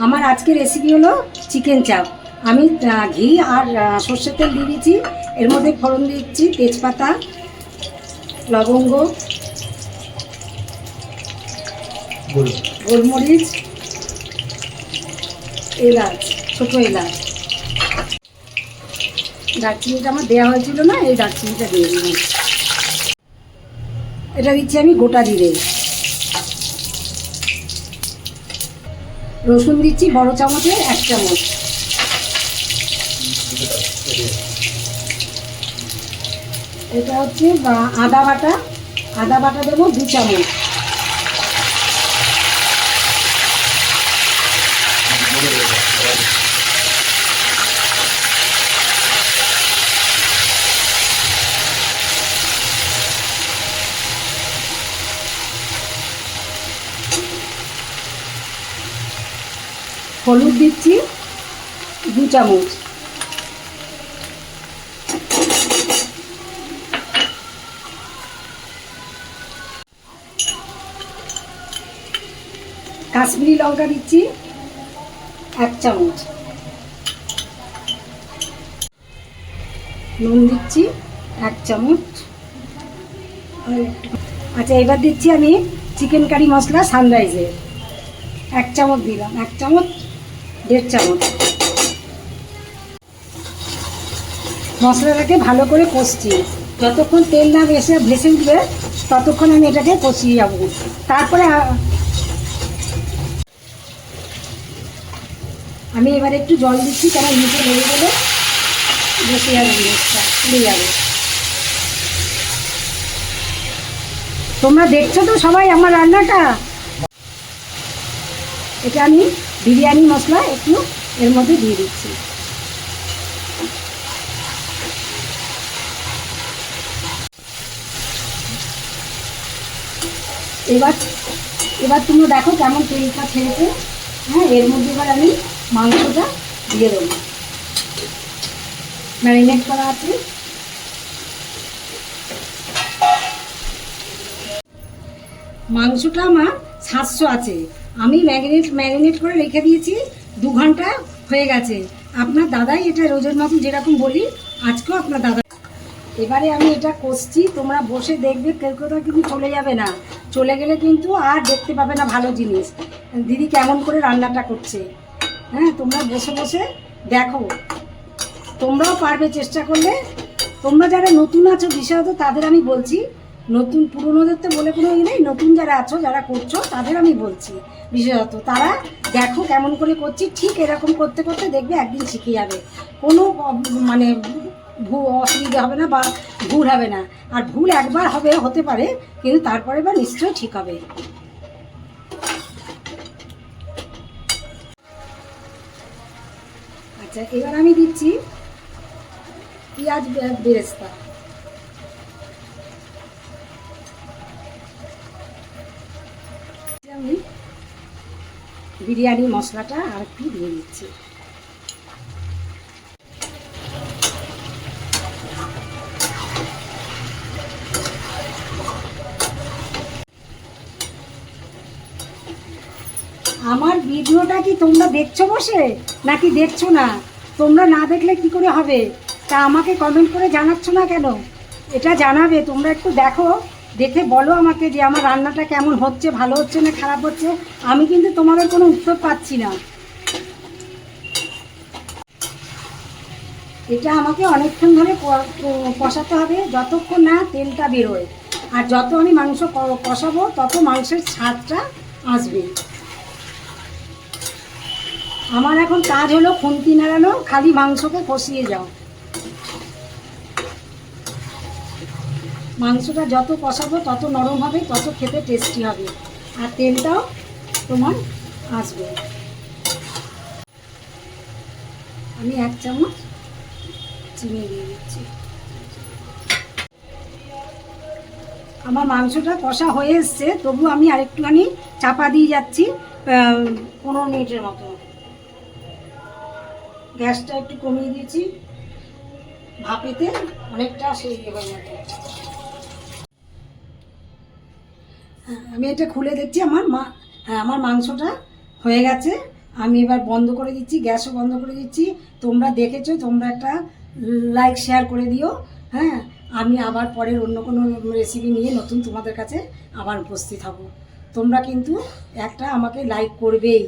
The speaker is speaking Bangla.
আমার আজকে রেসিপি হলো চিকেন চাপ। আমি ঘি আর সর্ষের তেল দিয়ে দিচ্ছি। এর মধ্যে ফোড়ন দিচ্ছি তেজপাতা, লবঙ্গ, গোলমরিচ, এলাচ, ছোটো এলাচ। দারচিনিটা আমার দেওয়া হয়েছিল না, এই দারচিনিটা দিয়ে দিলাম। এটা দিচ্ছি আমি গোটা জিরে। রসুন দিচ্ছি বড় চামচে 1 চামচ। এটা হচ্ছে আদা বাটা, দেবো 2 চামচ। হলুদ দিচ্ছি 2 চামচ। কাশ্মীরি লঙ্কা দিচ্ছি 1 চামচ। নুন দিচ্ছি 1 চামচ। আচ্ছা, এবার দিচ্ছি আমি চিকেন কারি মশলা সানরাইজের 1 চামচ দিলাম, 1 চামচ 1.5 চামচ। মশলাটাকে ভালো করে কষছি, যতক্ষণ তেল না ভেসে উঠবে ততক্ষণ আমি এটাকে কষিয়ে যাবো। তারপরে আমি এবার একটু জল দিচ্ছি, কেন নিচে লেগে গেলে বসে যাবে, জিনিসটা খুলে যাবে। তোমরা দেখছো তো সবাই আমার রান্নাটা। এটা আমি বিরিয়ানি মশলা একটু এর মধ্যে দিয়ে দিচ্ছি। এবার তুমি দেখো কেমন তেলটা ছেড়েছে। হ্যাঁ, এর মধ্যে এবার আমি মাংসটা দিয়ে দেবো, ম্যারিনেট করা আছে। মাংসটা আমার 700 আছে, আমি ম্যারিনেট করে রেখে দিয়েছি। 2 ঘন্টা হয়ে গেছে। আপনার দাদাই এটা রোজের মতো যেরকম বলি, আজকেও আপনার দাদা। এবারে আমি এটা কষছি, তোমরা বসে দেখবে, কেউ কোথাও কিন্তু চলে যাবে না। চলে গেলে কিন্তু আর দেখতে পাবে না ভালো জিনিস, দিদি কেমন করে রান্নাটা করছে। হ্যাঁ, তোমরা বসে বসে দেখো, তোমরাও পারবে চেষ্টা করলে। তোমরা যারা নতুন আছো বিশেষত তাদের আমি বলছি, নতুন পুরনোদের তো বলে কোনো ই নেই, নতুন যারা আছো যারা করছো তাদের আমি বলছি বিশেষত, তারা দেখো কেমন করে করছি। ঠিক এরকম করতে করতে দেখবে একদিন শিখে যাবে, কোনো মানে অসুবিধা হবে না বা ভুল হবে না। আর ভুল একবার হতে পারে, কিন্তু তারপরে বা নিশ্চয়ই ঠিক হবে। আচ্ছা, এবার আমি দিচ্ছি পেঁয়াজ বেরেস্তা। আমি বিরিয়ানি মশলাটা আর একটু দিয়ে দিচ্ছি। আমার ভিডিওটা কি তোমরা দেখছো বসে, নাকি দেখছো না? তোমরা না দেখলে কি করে হবে? তা আমাকে কমেন্ট করে জানাচ্ছ না কেন? এটা জানাবে, তোমরা একটু দেখো, দেখে বলো আমাকে যে আমার রান্নাটা কেমন হচ্ছে, ভালো হচ্ছে না খারাপ হচ্ছে। আমি কিন্তু তোমাদের কোনো উত্তর পাচ্ছি না। এটা আমাকে অনেকক্ষণ ধরে কষাতে হবে, যতক্ষণ না তেলটা বেরোয়। আর যত আমি মাংস কষাবো তত মাংসের স্বাদটা আসবে। আমার এখন কাজ হলো খুন্তি নাড়ানো, খালি মাংসকে কষিয়ে যাও। মাংসটা যত কষাবো তত নরম হবে, তত খেতে টেস্টি হবে, আর তেলটাও তোমার আসবে। আমি 1 চামচ চিনি দিয়ে দিচ্ছি। আমার মাংসটা কষা হয়ে এসছে, তবু আমি আরেকটুখানি চাপা দিয়ে যাচ্ছি 15 মিনিটের মতো। গ্যাসটা একটু কমিয়ে দিয়েছি, ভাপেতে অনেকটা সেই হয়ে যাবে। আমি এটা খুলে দেখছি, আমার মাংসটা হয়ে গেছে। আমি এবার বন্ধ করে দিচ্ছি, গ্যাসও বন্ধ করে দিচ্ছি। তোমরা দেখেছো, তোমরা একটা লাইক শেয়ার করে দিও। হ্যাঁ, আমি আবার পরের অন্য কোনো রেসিপি নিয়ে নতুন তোমাদের কাছে আবার উপস্থিত হব। তোমরা কিন্তু একটা আমাকে লাইক করবেই।